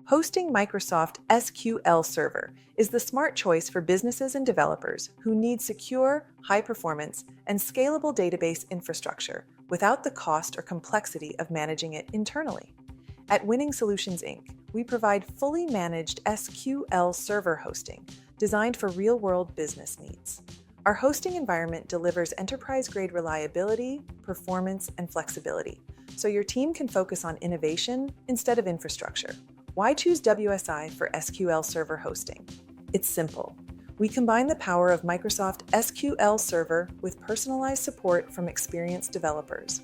Hosting Microsoft SQL Server is the smart choice for businesses and developers who need secure, high-performance, and scalable database infrastructure without the cost or complexity of managing it internally. At Winning Solutions, Inc., we provide fully managed SQL Server hosting designed for real-world business needs. Our hosting environment delivers enterprise-grade reliability, performance, and flexibility, so your team can focus on innovation instead of infrastructure. Why choose WSI for SQL Server hosting? It's simple. We combine the power of Microsoft SQL Server with personalized support from experienced developers.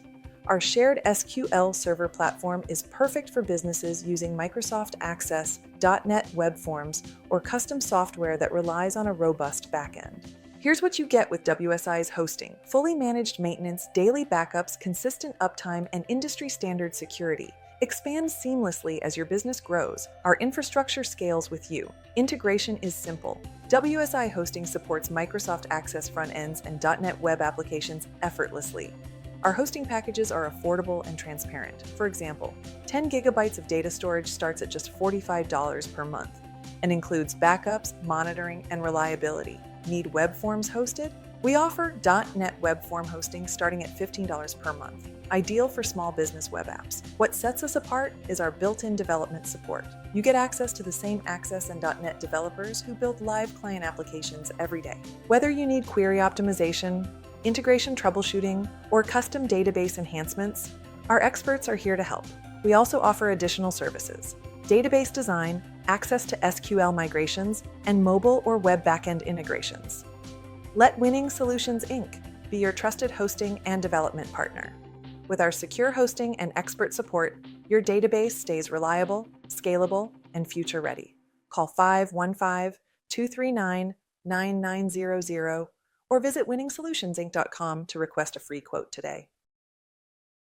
Our shared SQL Server platform is perfect for businesses using Microsoft Access, .NET Web Forms, or custom software that relies on a robust backend. Here's what you get with WSI's hosting: fully managed maintenance, daily backups, consistent uptime, and industry-standard security. Expand seamlessly as your business grows. Our infrastructure scales with you. Integration is simple. WSI hosting supports Microsoft Access front ends and .NET web applications effortlessly. Our hosting packages are affordable and transparent. For example, 10 gigabytes of data storage starts at just $45 per month and includes backups, monitoring, and reliability. Need web forms hosted? We offer .NET Web Form hosting starting at $15 per month, ideal for small business web apps. What sets us apart is our built-in development support. You get access to the same Access and .NET developers who build live client applications every day. Whether you need query optimization, integration troubleshooting, or custom database enhancements, our experts are here to help. We also offer additional services: database design, access to SQL migrations, and mobile or web backend integrations. Let Winning Solutions, Inc. be your trusted hosting and development partner. With our secure hosting and expert support, your database stays reliable, scalable, and future-ready. Call 515-239-9900 or visit winningsolutionsinc.com to request a free quote today.